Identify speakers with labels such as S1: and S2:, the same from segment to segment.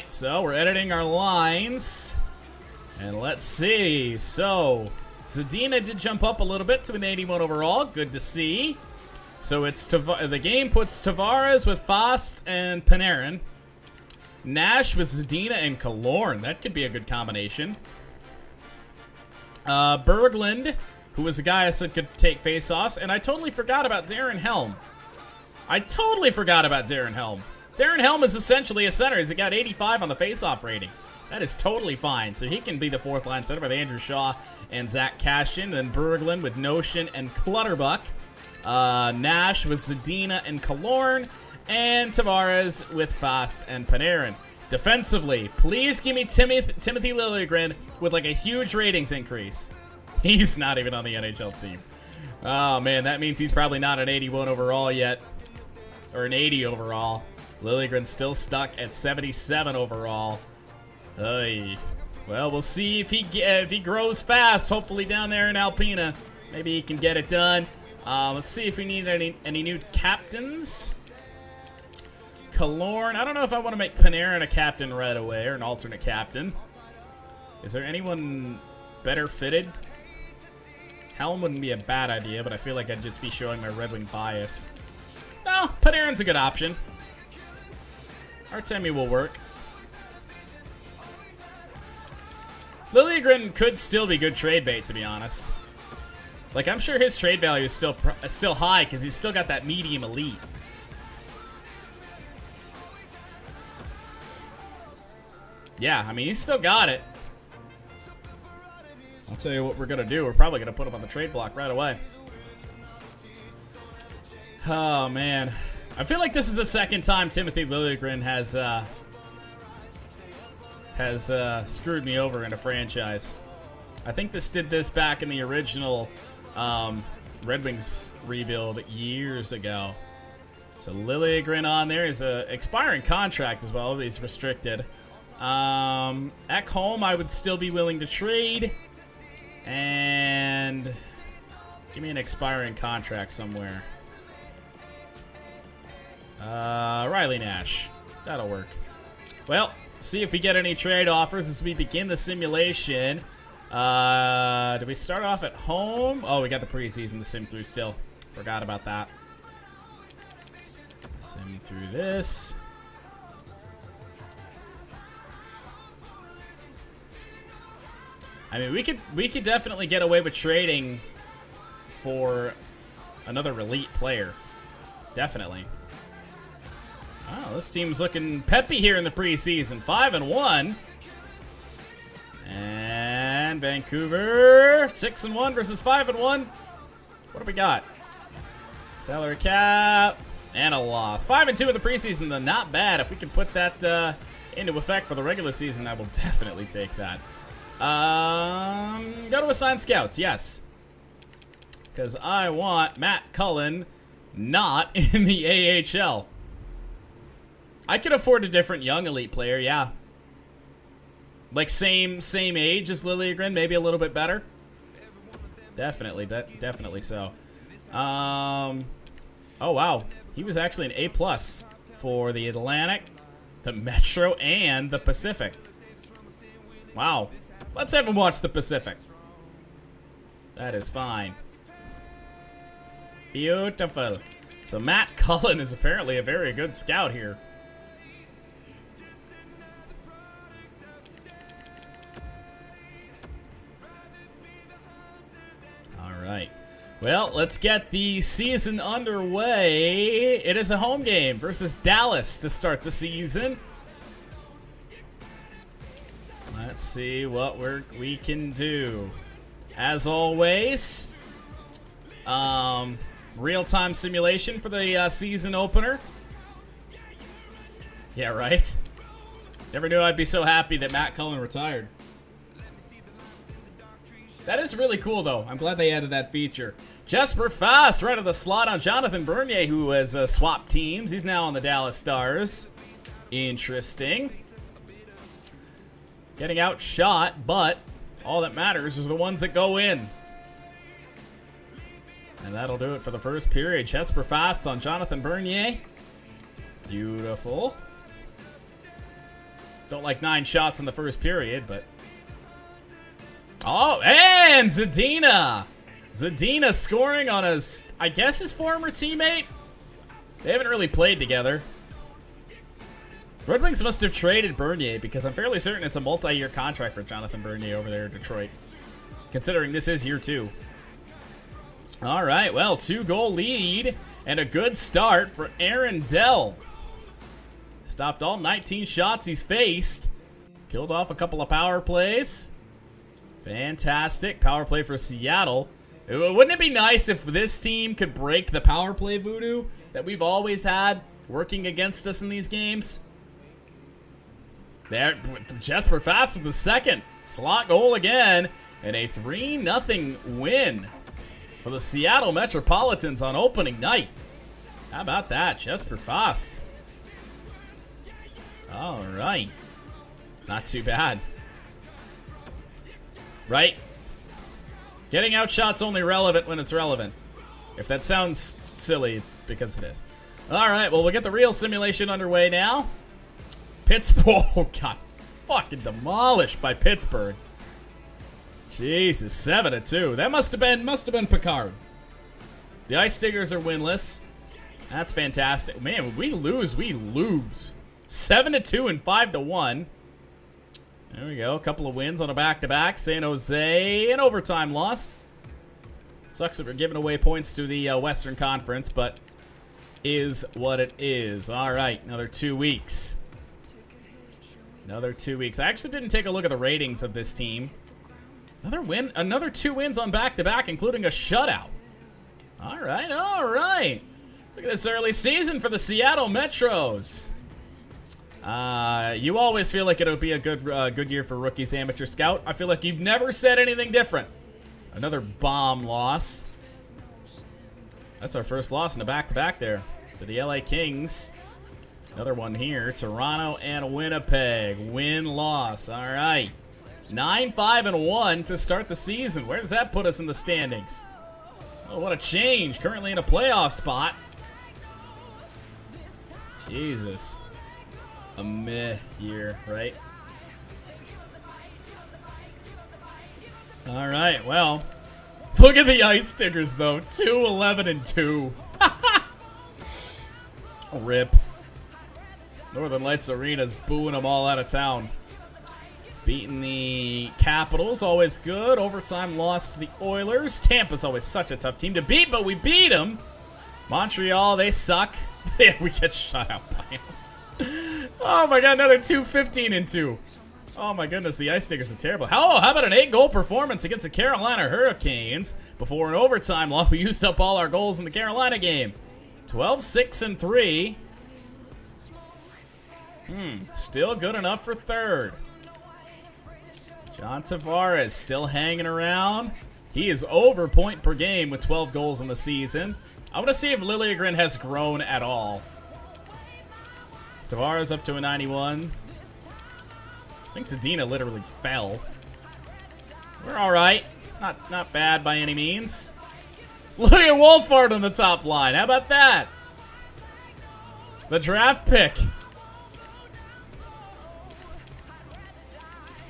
S1: right, so we're editing our lines. And let's see. So, Zadina did jump up a little bit to an 81 overall. Good to see. So it's the game puts Tavares with Fast and Panarin. Nash with Zadina and Killorn. That could be a good combination. Berglund, who was a guy I said could take faceoffs. And I totally forgot about Darren Helm. Darren Helm is essentially a center. He's got 85 on the faceoff rating. That is totally fine. So he can be the fourth line center with Andrew Shaw and Zach Cashin. Then Berglund with Notion and Clutterbuck. Nash with Zadina and Killorn. And Tavares with Fast and Panarin. Defensively, please give me Timothy Liljegren with like a huge ratings increase. He's not even on the NHL team. Oh man, that means he's probably not an 81 overall yet. Or an 80 overall. Liljegren's still stuck at 77 overall. Well, we'll see if he grows fast. Hopefully down there in Alpena, maybe he can get it done. Let's see if we need any new captains. Killorn. I don't know if I want to make Panarin a captain right away or an alternate captain. Is there anyone better fitted? Helm wouldn't be a bad idea, but I feel like I'd just be showing my Red Wing bias. No, Panarin's a good option. Artemi will work. Liljegren could still be good trade bait, to be honest. Like, I'm sure his trade value is still high because he's still got that medium elite. Yeah, I mean, he's still got it. I'll tell you what we're going to do. We're probably going to put him on the trade block right away. Oh, man. I feel like this is the second time Timothy Liljegren has screwed me over in a franchise. I think this did this back in the original Red Wings rebuild years ago. So Liljegren on there is an expiring contract as well, but he's restricted. Ekholm, I would still be willing to trade. And give me an expiring contract somewhere. Riley Nash. That'll work. Well, see if we get any trade offers as we begin the simulation. Do we start off at home? Oh, we got the preseason to sim through still. Forgot about that. Sim through this. I mean, we could definitely get away with trading for another elite player. Definitely. Oh, this team's looking peppy here in the preseason. 5-1. And Vancouver 6-1 versus 5-1. What do we got? Salary cap and a loss. 5-2 in the preseason, though. Not bad. If we can put that into effect for the regular season, I will definitely take that. Go to assign scouts, yes. Because I want Matt Cullen not in the AHL. I could afford a different young elite player, yeah. Like same age as Liljegren, maybe a little bit better. Definitely, definitely so. Oh wow, he was actually an A+ for the Atlantic, the Metro, and the Pacific. Wow. Let's have him watch the Pacific. That is fine. Beautiful. So Matt Cullen is apparently a very good scout here. All right. Well, let's get the season underway. It is a home game versus Dallas to start the season. Let's see what we can do. As always, real-time simulation for the season opener. Yeah, right? Never knew I'd be so happy that Matt Cullen retired. That is really cool, though. I'm glad they added that feature. Jesper Fast right of the slot on Jonathan Bernier, who has swapped teams. He's now on the Dallas Stars. Interesting. Getting outshot, but all that matters is the ones that go in. And that'll do it for the first period. Jesper Fast on Jonathan Bernier. Beautiful. Felt like 9 shots in the first period, but... Oh, and Zadina! Zadina scoring on his, I guess, his former teammate? They haven't really played together. Red Wings must have traded Bernier, because I'm fairly certain it's a multi-year contract for Jonathan Bernier over there in Detroit. Considering this is year 2. Alright, well, 2-goal lead and a good start for Aaron Dell. Stopped all 19 shots he's faced. Killed off a couple of power plays. Fantastic power play for Seattle. Wouldn't it be nice if this team could break the power play voodoo that we've always had working against us in these games? There, Jesper Fast with the second slot goal again, and a 3-0 win for the Seattle Metropolitans on opening night. How about that, Jesper Fast? All right, not too bad, right? Getting outshot's only relevant when it's relevant. If that sounds silly, it's because it is. All right, well, we'll get the real simulation underway now. Pittsburgh, oh god, fucking demolished by Pittsburgh. Jesus, 7-2. That must have been Picard. The Ice Diggers are winless. That's fantastic. Man, when we lose, we lose. 7-2 and 5-1. There we go. A couple of wins on a back-to-back. San Jose, an overtime loss. Sucks that we're giving away points to the Western Conference, but is what it is. All right, another 2 weeks. Another 2 weeks. I actually didn't take a look at the ratings of this team. Another win, another 2 wins on back-to-back, including a shutout. All right, all right. Look at this early season for the Seattle Metros. You always feel like it'll be a good year for Rookies Amateur Scout. I feel like you've never said anything different. Another bomb loss. That's our first loss in the back-to-back there to the LA Kings. Another one here. Toronto and Winnipeg. Win-loss. All right. 9-5-1 to start the season. Where does that put us in the standings? Oh, what a change. Currently in a playoff spot. Jesus. A meh year, right? All right, well, look at the Ice Stickers, though. 2-11-2. Rip. Northern Lights Arena's booing them all out of town. Beating the Capitals, always good. Overtime loss to the Oilers. Tampa's always such a tough team to beat, but we beat them. Montreal, they suck. We get shut out by them. Oh my god, another 2-15-2. Oh my goodness, the Ice Stickers are terrible. How about an 8-goal performance against the Carolina Hurricanes before an overtime loss? We used up all our goals in the Carolina game. 12-6-3. Still good enough for third. John Tavares still hanging around. He is over point per game with 12 goals in the season. I want to see if Liljegren has grown at all. Tavares up to a 91. I think Zadina literally fell. We're all right. Not bad by any means. Look at Wolfhard on the top line. How about that? The draft pick.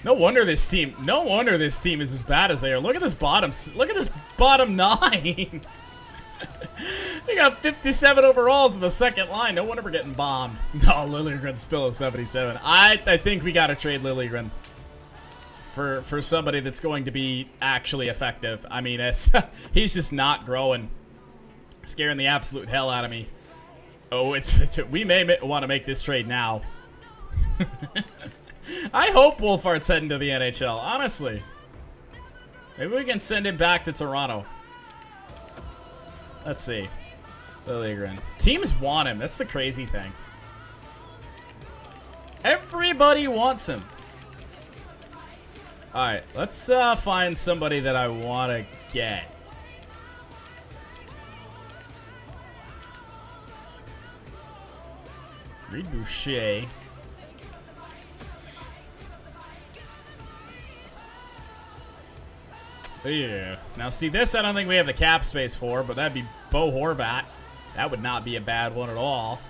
S1: No wonder this team is as bad as they are. Look at this bottom. Look at this bottom 9. They got 57 overalls in the second line. No wonder we're getting bombed. No, Liljegren's still a 77. I think we got to trade Liljegren for somebody that's going to be actually effective. I mean, he's just not growing. Scaring the absolute hell out of me. Oh, we may want to make this trade now. I hope Wolfhard's heading to the NHL, honestly. Maybe we can send him back to Toronto. Let's see. Liljegren. Teams want him. That's the crazy thing. Everybody wants him. Alright, let's find somebody that I want to get. Reed Boucher. Yeah. Now, see, this I don't think we have the cap space for, but that'd be Bo Horvat. That would not be a bad one at all.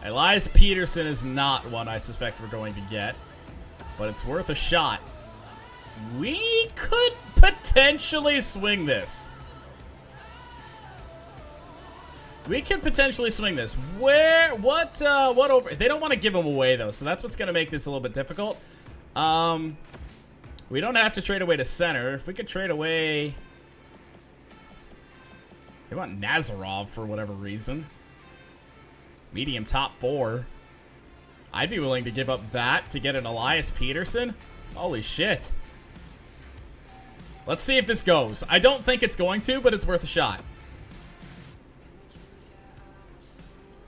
S1: Elias Peterson is not one I suspect we're going to get, but it's worth a shot. We could potentially swing this. We could potentially swing this. What over? They don't want to give him away, though, so that's what's going to make this a little bit difficult. We don't have to trade away to center. If we could trade away... They want Nazarov for whatever reason. Medium top 4. I'd be willing to give up that to get an Elias Peterson. Holy shit. Let's see if this goes. I don't think it's going to, but it's worth a shot.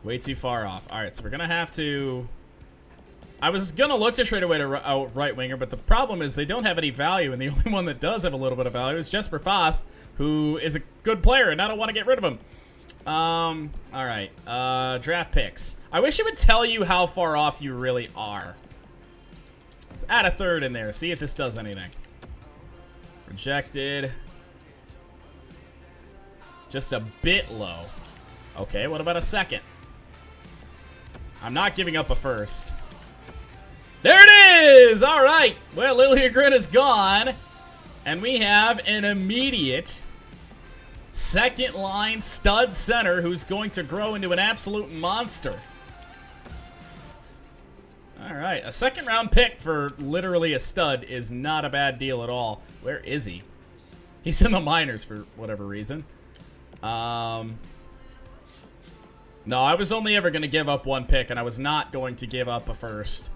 S1: Way too far off. Alright, so we're going to have to... I was going to look to trade away to right winger, but the problem is they don't have any value, and the only one that does have a little bit of value is Jesper Fast, who is a good player, and I don't want to get rid of him. Alright. Draft picks. I wish it would tell you how far off you really are. Let's add a third in there. See if this does anything. Rejected. Just a bit low. Okay, what about a second? I'm not giving up a first. There it is! Alright. Well, Liljegren is gone. And we have an immediate second line stud center who's going to grow into an absolute monster. Alright, a second round pick for literally a stud is not a bad deal at all. Where is he? He's in the minors for whatever reason. No, I was only ever going to give up one pick, and I was not going to give up a first.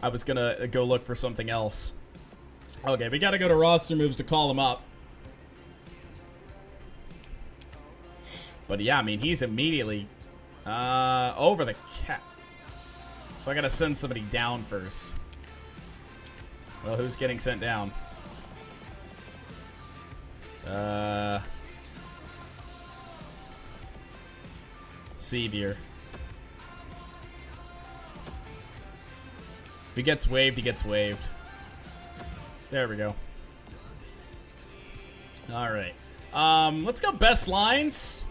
S1: I was going to go look for something else. Okay, we got to go to roster moves to call him up. But yeah, I mean, he's immediately over the cap. So I got to send somebody down first. Well, who's getting sent down? Sevier. If he gets waived, he gets waived. There we go. Alright. Let's go best lines.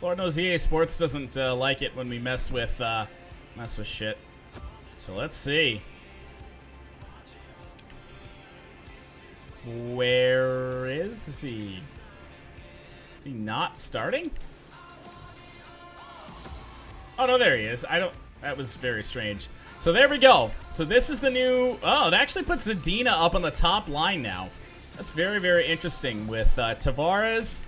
S1: Lord knows EA Sports doesn't like it when we mess with shit. So let's see. Where is he? Is he not starting? Oh, no, there he is. That was very strange. So there we go. So this is the new... Oh, it actually puts Zadina up on the top line now. That's very, very interesting with Tavares.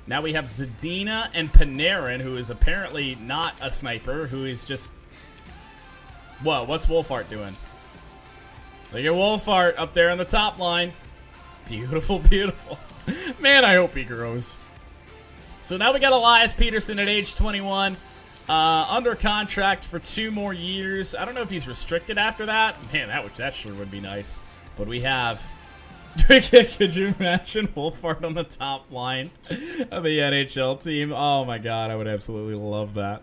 S1: Now we have Zadina and Panarin, who is apparently not a sniper, who is just... Whoa, what's Wolfhart doing? Look at Wolfhart up there on the top line. Beautiful, beautiful. Man, I hope he grows. So now we got Elias Peterson at age 21. Under contract for 2 more years. I don't know if he's restricted after that. Man, that sure would be nice. But we have... Could you imagine Wolfhard on the top line of the NHL team? Oh my god, I would absolutely love that.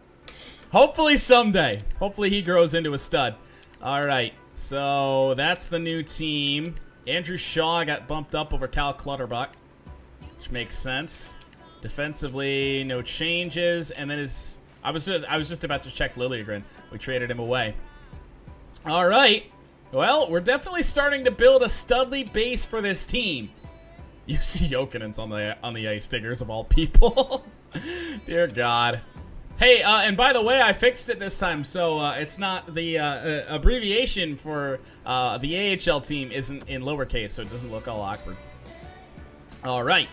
S1: Hopefully someday. Hopefully he grows into a stud. Alright, so that's the new team. Andrew Shaw got bumped up over Cal Clutterbuck, which makes sense. Defensively, no changes. And then I was just about to check Liljegren. We traded him away. Alright. Well, we're definitely starting to build a studly base for this team. You see Jokinen's on the ice stickers of all people. Dear God. Hey, and by the way, I fixed it this time, so it's not the abbreviation for the AHL team isn't in lowercase, so it doesn't look all awkward. All right,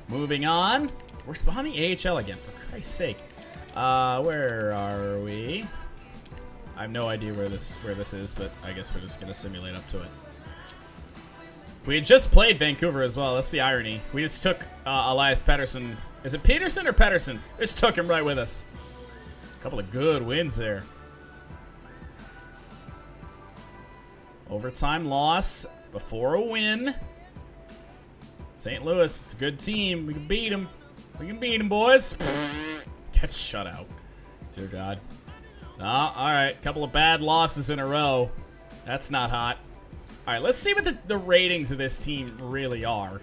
S1: moving on. We're on the AHL again, for Christ's sake. Where are we? I have no idea where this is, but I guess we're just gonna simulate up to it. We had just played Vancouver as well. That's the irony. We just took Elias Pettersson. Is it Peterson or Pettersson? Just took him right with us. A couple of good wins there. Overtime loss before a win. St. Louis, it's a good team. We can beat them. We can beat them, boys. Gets shut out. Dear God. Alright. Couple of bad losses in a row. That's not hot. Alright, let's see what the ratings of this team really are.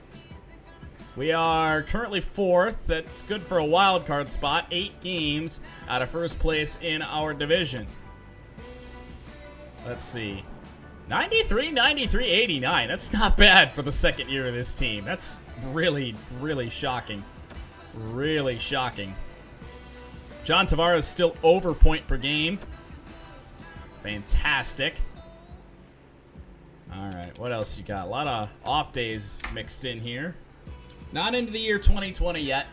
S1: We are currently 4th. That's good for a wild card spot. 8 games out of first place in our division. Let's see. 93, 93, 89. That's not bad for the second year of this team. That's really, really shocking. Really shocking. John Tavares still over point per game. Fantastic. All right, what else you got? A lot of off days mixed in here. Not into the year 2020 yet.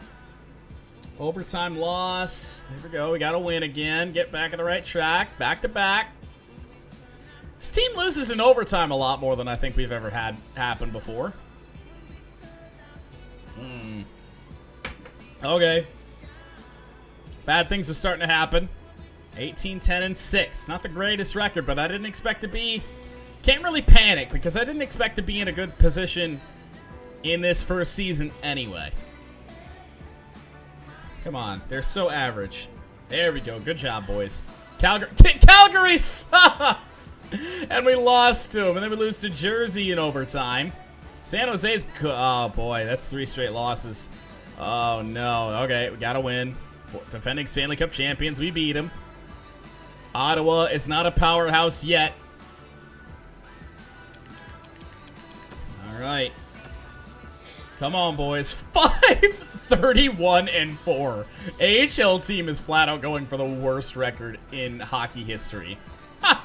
S1: Overtime loss. There we go. We got to win again. Get back on the right track. Back to back. This team loses in overtime a lot more than I think we've ever had happen before. Okay. Bad things are starting to happen. 18, 10, and 6. Not the greatest record, but I didn't expect to be... Can't really panic because I didn't expect to be in a good position in this first season anyway. Come on. They're so average. There we go. Good job, boys. Calgary sucks! And we lost to them. And then we lose to Jersey in overtime. San Jose's... Oh, boy. That's 3 straight losses. Oh, no. Okay, we gotta win. Defending Stanley Cup champions. We beat them. Ottawa is not a powerhouse yet. All right. Come on, boys. 5-31-4. AHL team is flat out going for the worst record in hockey history. All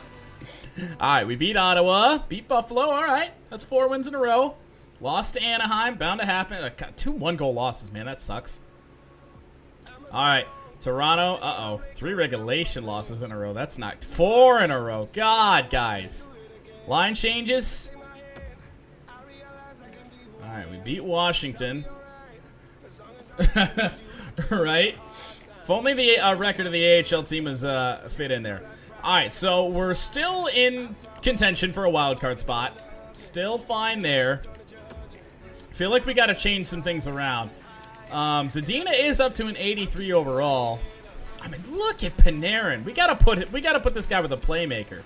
S1: right, we beat Ottawa. Beat Buffalo. All right. That's 4 wins in a row. Lost to Anaheim. Bound to happen. 2 one-goal losses, man. That sucks. All right. Toronto. Uh-oh. 3 regulation losses in a row. That's not... 4 in a row. God, guys. Line changes. All right, we beat Washington. Right? If only the record of the AHL team is fit in there. All right, so we're still in contention for a wild card spot. Still fine there. Feel like we got to change some things around. Zadina is up to an 83 overall. I mean, look at Panarin. We gotta put this guy with a playmaker.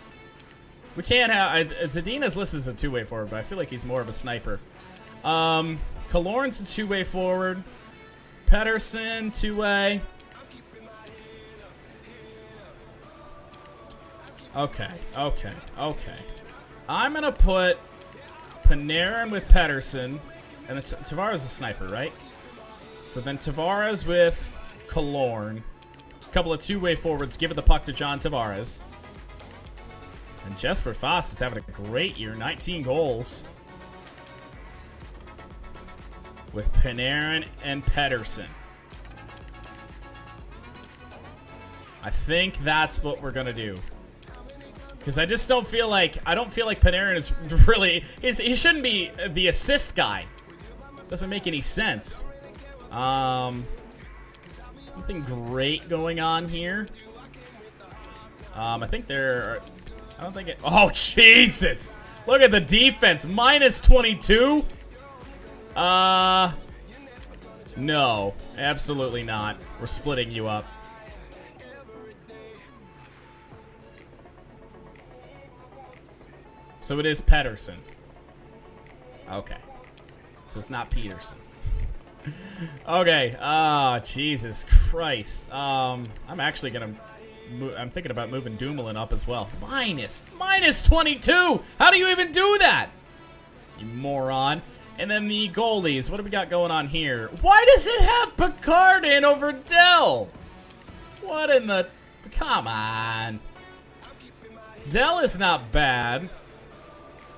S1: We can't have Zadina's list is a 2-way forward, but I feel like he's more of a sniper. Killorn's a 2-way forward. Pettersson 2-way. Okay. I'm gonna put Panarin with Pettersson, and Tavares is a sniper, right? So then Tavares with Killorn. A couple of 2-way forwards. Give it the puck to John Tavares. And Jesper Fast is having a great year. 19 goals. With Panarin and Pettersson. I think that's what we're going to do. Because I just don't feel like... I don't feel like Panarin is really... He shouldn't be the assist guy. Doesn't make any sense. Nothing great going on here. I think they're... I don't think it... Oh, Jesus! Look at the defense. Minus 22? No. Absolutely not. We're splitting you up. So it is Pettersson. Okay. So it's not Peterson. Okay. Jesus Christ. I'm actually gonna... I'm thinking about moving Dumoulin up as well. Minus 22! How do you even do that? You moron. And then the goalies. What do we got going on here? Why does it have Picard in over Dell? What in the... Come on. Dell is not bad.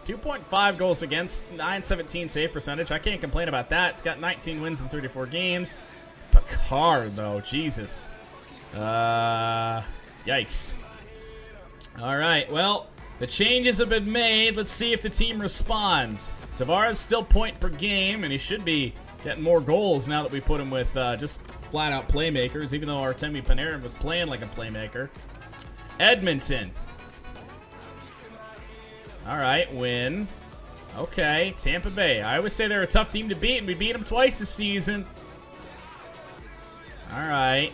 S1: 2.5 goals against, 917 save percentage. I can't complain about that. It's got 19 wins in 34 games. Picard, though. Jesus. Yikes. All right, well, the changes have been made. Let's see if the team responds. Tavares still point per game, and he should be getting more goals now that we put him with just flat-out playmakers, even though Artemi Panarin was playing like a playmaker. Edmonton. All right, win. Okay, Tampa Bay. I always say they're a tough team to beat, and we beat them twice this season. All right.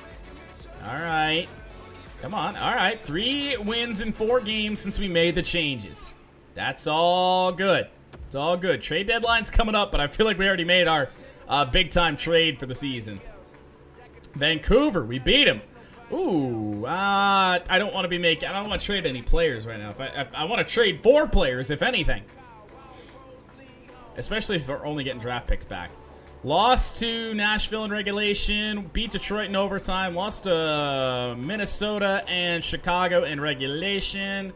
S1: Come on. All right, 3 wins in 4 games since we made the changes. That's all good. It's all good. Trade deadline's coming up, but I feel like we already made our big time trade for the season. Vancouver, we beat him. Ooh, I don't want to trade any players right now. I want to trade 4 players, if anything. Especially if we're only getting draft picks back. Lost to Nashville in regulation, beat Detroit in overtime, lost to Minnesota and Chicago in regulation.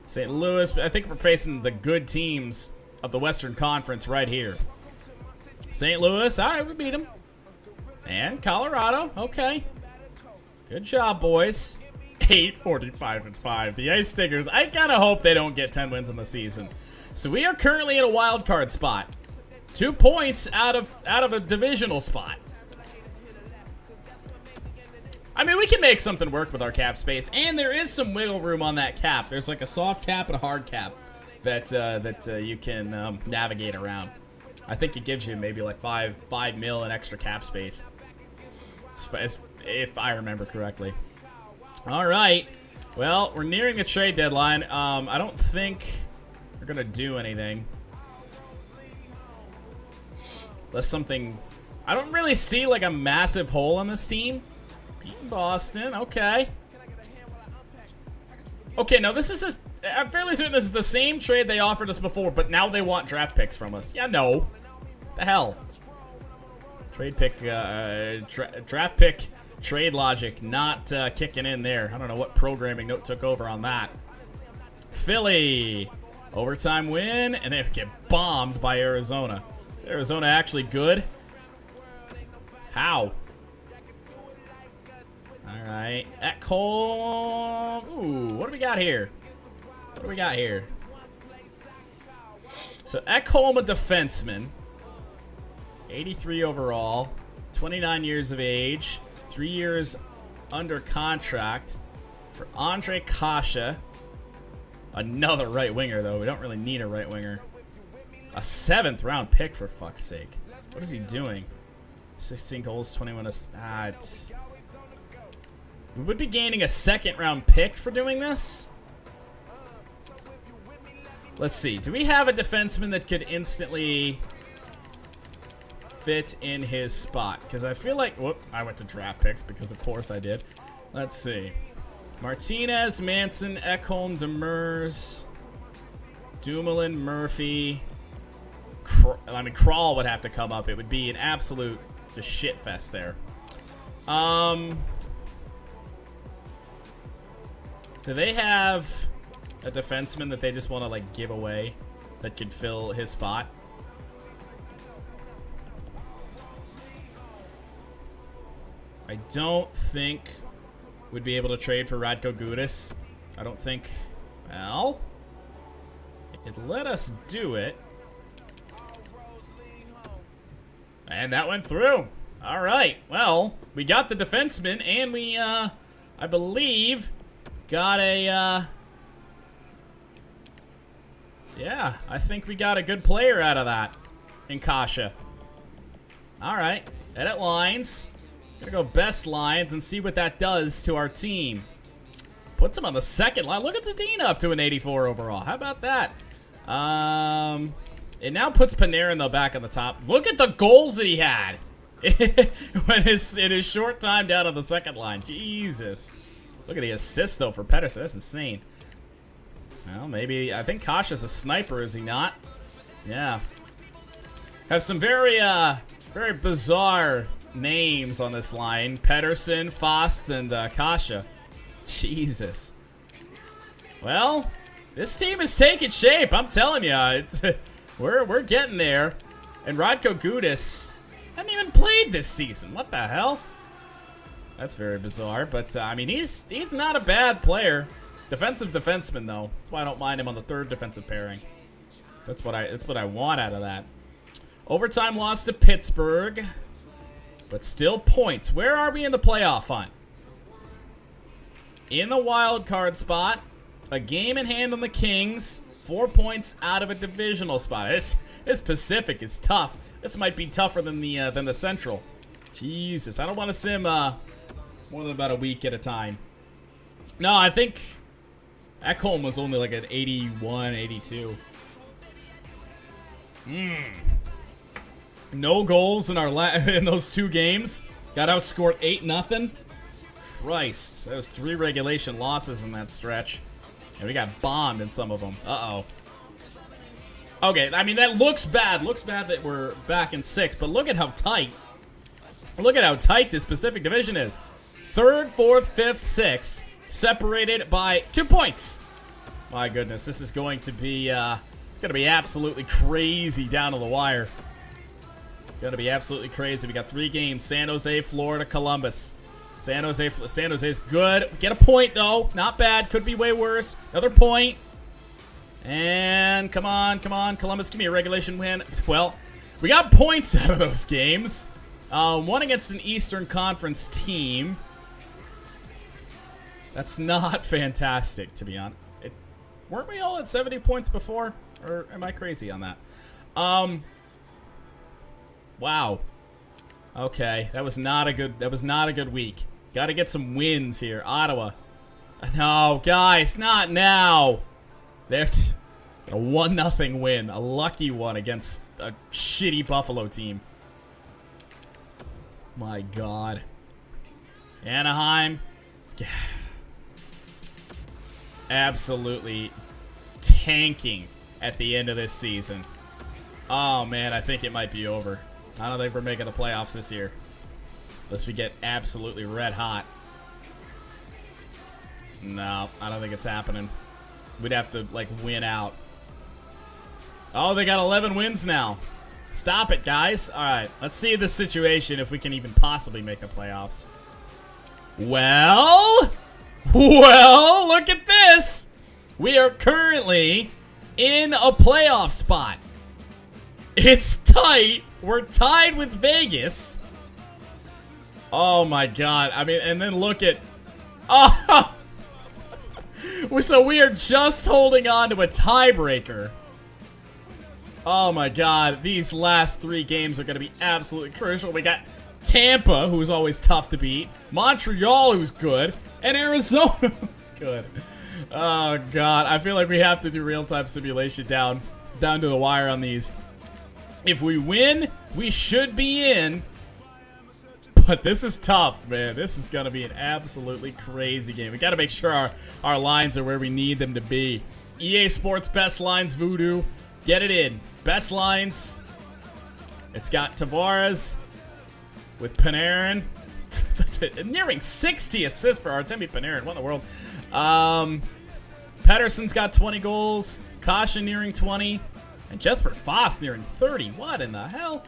S1: St. Louis, I think we're facing the good teams of the Western Conference right here. St. Louis, all right, we beat them. And Colorado, okay. Good job, boys. 8-45-5. The Ice Stickers, I kind of hope they don't get 10 wins in the season. So we are currently in a wild card spot. 2 points out of a divisional spot. I mean, we can make something work with our cap space, and there is some wiggle room on that cap. There's like a soft cap and a hard cap that you can navigate around. I think it gives you maybe like 5 mil in extra cap space, if I remember correctly. All right. Well, we're nearing the trade deadline. I don't think we're gonna do anything. Unless something... I don't really see like a massive hole on this team. Beating Boston, okay. Okay, now this is I'm fairly certain this is the same trade they offered us before, but now they want draft picks from us. Yeah, no. The hell? Trade pick, draft pick trade logic not kicking in there. I don't know what programming note took over on that. Philly. Overtime win, and they get bombed by Arizona. Is Arizona actually good? How? Alright. Ekholm. Ooh, what do we got here? What do we got here? So, Ekholm, a defenseman. 83 overall. 29 years of age. 3 years under contract. For Andre Kasha. Another right winger, though. We don't really need a right winger. A 7th round pick, for fuck's sake. What is he doing? 16 goals, 21 assists. We would be gaining a 2nd round pick for doing this. Let's see. Do we have a defenseman that could instantly fit in his spot? Because I feel like... Whoop, I went to draft picks because of course I did. Let's see. Martinez, Manson, Ekholm, Demers, Dumoulin, Murphy. I mean, Kral would have to come up. It would be an absolute just shit fest there. Do they have a defenseman that they just want to like give away that could fill his spot? I don't think we'd be able to trade for Radko Gudas. I don't think. Well, it let us do it. And that went through. All right. Well, we got the defenseman, and we, I believe, got a, yeah, I think we got a good player out of that in Kasha. All right. Edit lines. Gonna go best lines and see what that does to our team. Puts him on the 2nd line. Look at Zadina up to an 84 overall. How about that? It now puts Panarin, though, back on the top. Look at the goals that he had in his short time down on the 2nd line. Jesus. Look at the assists, though, for Pettersson. That's insane. Well, maybe... I think Kasha's a sniper, is he not? Yeah. Has some very bizarre names on this line. Pettersson, Fost, and Kasha. Jesus. Well, this team is taking shape. I'm telling you. It's... We're getting there. And Radko Gudas hasn't even played this season. What the hell? That's very bizarre. But, I mean, he's not a bad player. Defensive defenseman, though. That's why I don't mind him on the 3rd defensive pairing. So that's what I want out of that. Overtime loss to Pittsburgh. But still points. Where are we in the playoff hunt? In the wild card spot. A game in hand on the Kings. 4 points out of a divisional spot. This Pacific is tough. This might be tougher than the Central. Jesus, I don't want to sim more than about a week at a time. No, I think Ekholm was only like an 81, 82. No goals in in those 2 games. Got outscored 8-0. Christ, that was 3 regulation losses in that stretch. And we got bombed in some of them. Uh-oh. Okay, I mean, that looks bad. Looks bad that we're back in 6th, but look at how tight. Look at how tight this Pacific Division is. 3rd, 4th, 5th, 6th, separated by 2 points. My goodness, this is going to be, it's going to be absolutely crazy down to the wire. Going to be absolutely crazy. We got 3 games: San Jose, Florida, Columbus. San Jose's good. Get a point, though. Not bad. Could be way worse. Another point. And come on, Columbus, give me a regulation win. Well, we got points out of those games. One against an Eastern Conference team. That's not fantastic, to be honest. Weren't we all at 70 points before? Or am I crazy on that? Wow. Okay, that was not a good week. Got to get some wins here. Ottawa. No, guys, not now. There's a 1-0 win, a lucky one against a shitty Buffalo team. My God. Anaheim. Absolutely tanking at the end of this season. Oh, man, I think it might be over. I don't think we're making the playoffs this year. Unless we get absolutely red hot. No, I don't think it's happening. We'd have to, like, win out. Oh, they got 11 wins now. Stop it, guys. All right, let's see the situation if we can even possibly make the playoffs. Well, look at this. We are currently in a playoff spot. It's tight. We're tied with Vegas. Oh, my God. I mean, and then look at... Oh! So we are just holding on to a tiebreaker. Oh, my God. These last 3 games are going to be absolutely crucial. We got Tampa, who's always tough to beat. Montreal, who's good. And Arizona, who's good. Oh, God. I feel like we have to do real-time simulation down to the wire on these. If we win, we should be in. But this is tough, man. This is going to be an absolutely crazy game. We got to make sure our lines are where we need them to be. EA Sports Best Lines Voodoo. Get it in. Best lines. It's got Tavares with Panarin. Nearing 60 assists for Artemi Panarin. What in the world? Pettersson's got 20 goals. Kasha nearing 20. And Jesper Foss nearing 30. What in the hell?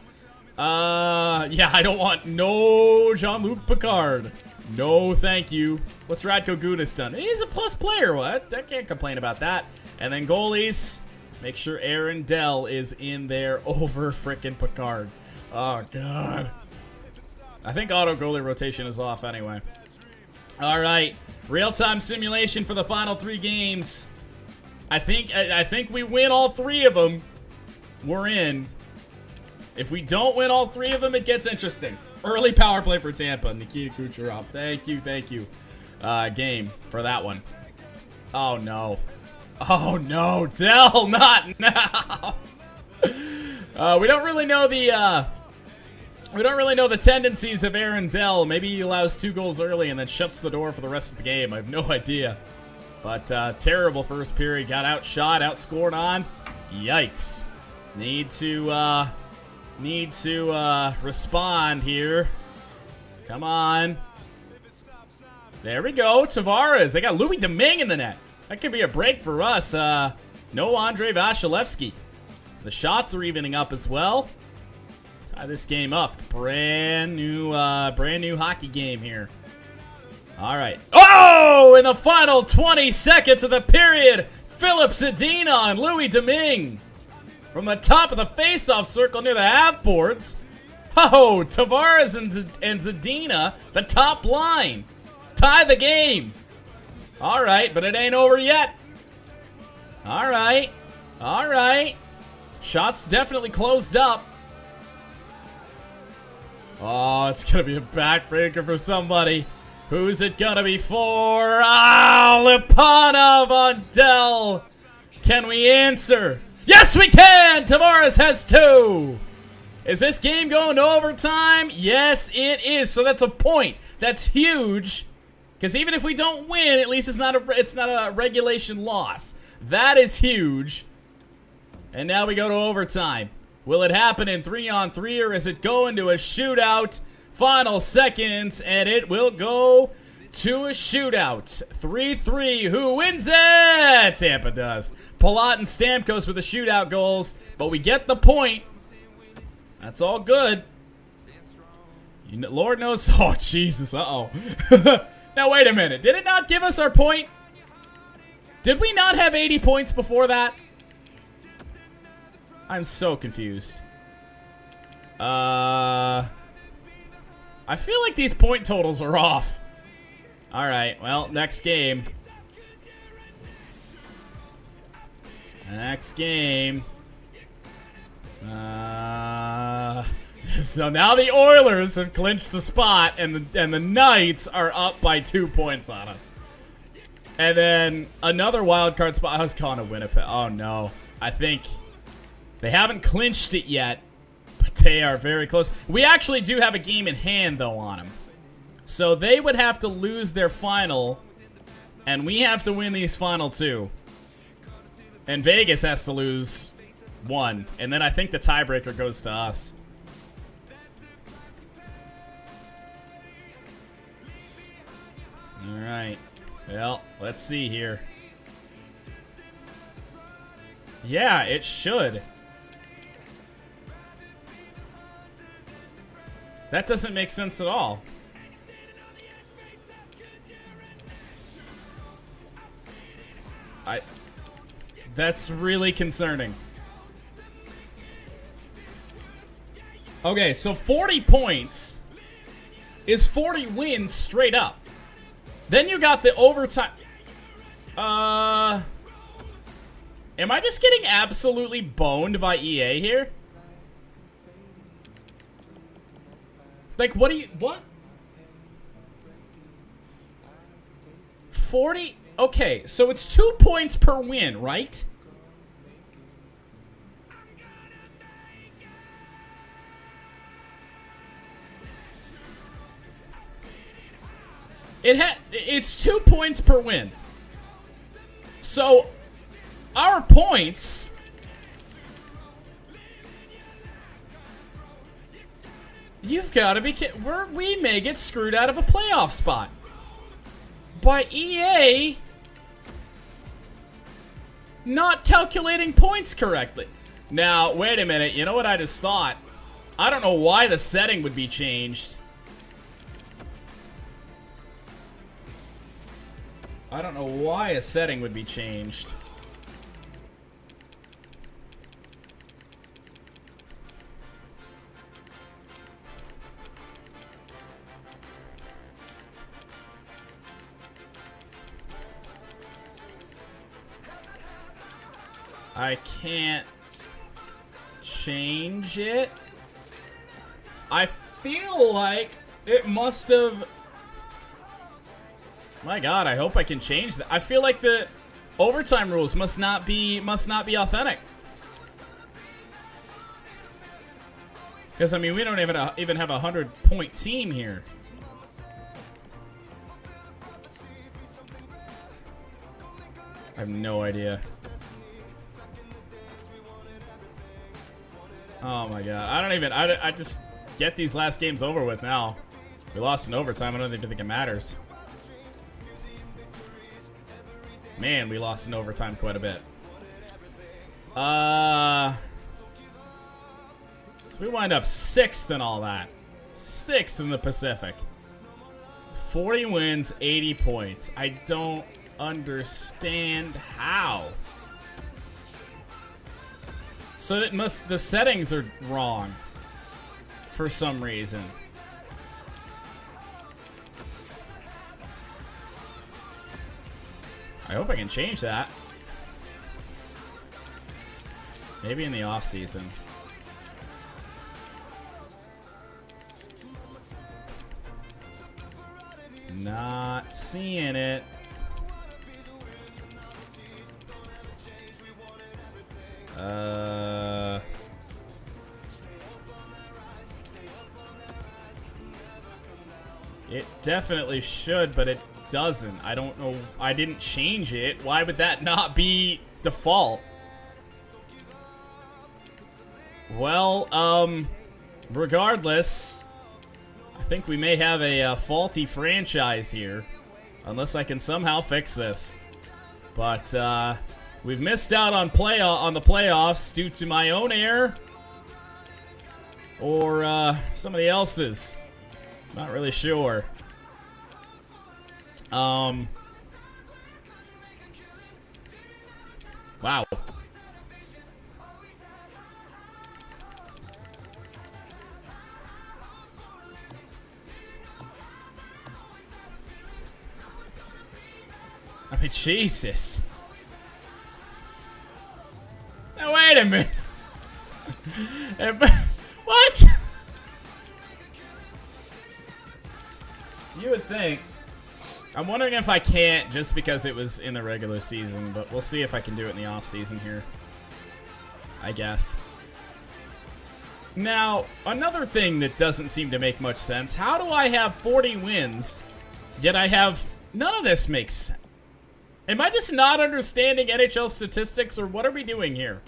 S1: Yeah, I don't want no Jean-Luc Picard. No, thank you. What's Radko Gudas done? He's a plus player. What? I can't complain about that. And then goalies. Make sure Aaron Dell is in there over frickin' Picard. Oh, God. I think auto goalie rotation is off anyway. All right. Real-time simulation for the final 3 games. I think we win all 3 of them. We're in. If we don't win all 3 of them, it gets interesting. Early power play for Tampa. Nikita Kucherov. Thank you. Game for that one. Oh, no. Oh, no. Dell, not now. We don't really know the tendencies of Aaron Dell. Maybe he allows 2 goals early and then shuts the door for the rest of the game. I have no idea. But terrible first period. Got outshot, outscored on. Yikes. Need to respond here. Come on. There we go. Tavares. They got Louis Domingue in the net. That could be a break for us. No Andrei Vasilevsky. The shots are evening up as well. Tie this game up. Brand new hockey game here. All right. Oh, in the final 20 seconds of the period, Philip Zadina and Louis Domingue from the top of the face-off circle near the half boards. Oh, Tavares and Zadina, the top line, tie the game. All right, but it ain't over yet. All right. Shots definitely closed up. Oh, it's going to be a backbreaker for somebody. Who's it going to be for? Lipanov on Dell. Can we answer? Yes, we can! Tavares has 2. Is this game going to overtime? Yes, it is. So that's a point. That's huge. Because even if we don't win, at least it's not a regulation loss. That is huge. And now we go to overtime. Will it happen in 3-on-3 or is it going to a shootout? Final seconds, and it will go to a shootout. 3-3. Who wins it? Tampa does. Palat and Stamkos with the shootout goals, but we get the point. That's all good. Lord knows. Oh, Jesus. Uh-oh. Now, wait a minute. Did it not give us our point? Did we not have 80 points before that? I'm so confused. I feel like these point totals are off. Alright, well, next game. Next game. So now the Oilers have clinched a spot, and the Knights are up by 2 points on us. And then another wild card spot. I was calling it Winnipeg. Oh no, I think they haven't clinched it yet, but they are very close. We actually do have a game in hand though on them, so they would have to lose their final, and we have to win these final two. And Vegas has to lose one, and then I think the tiebreaker goes to us. All right. Well, let's see here. Yeah, it should. That doesn't make sense at all. That's really concerning. Okay, so 40 points is 40 wins straight up. Then you got the overtime. Am I just getting absolutely boned by EA here? Like, what? 40? Okay, so it's 2 points per win, right? It's 2 points per win. So our points you've got to be kidding. We may get screwed out of a playoff spot by EA not calculating points correctly. Now, wait a minute. You know what I just thought? I don't know why the setting would be changed. I don't know why a setting would be changed. I can't change it. I feel like it must have... My God, I hope I can change that. I feel like the overtime rules must not be authentic. Because I mean, we don't even have a 100-point team here. I have no idea. Oh my God, I just get these last games over with now. We lost in overtime. I don't even think it matters. Man, we lost in overtime quite a bit. So we wind up 6th in all that. 6th in the Pacific. 40 wins, 80 points. I don't understand how. So the settings are wrong for some reason. I hope I can change that. Maybe in the off season. Not seeing it. It definitely should, but it doesn't. I don't know. I didn't change it. Why would that not be default? Well, regardless, I think we may have a faulty franchise here. Unless I can somehow fix this. But, we've missed out on the playoffs due to my own error. Or, somebody else's. Not really sure. Wow. I mean, Jesus. Now, wait a minute. What? You would think. I'm wondering if I can't just because it was in the regular season, but we'll see if I can do it in the off season here. I guess. Now, another thing that doesn't seem to make much sense. How do I have 40 wins, yet I have... None of this makes sense. Am I just not understanding NHL statistics, or what are we doing here?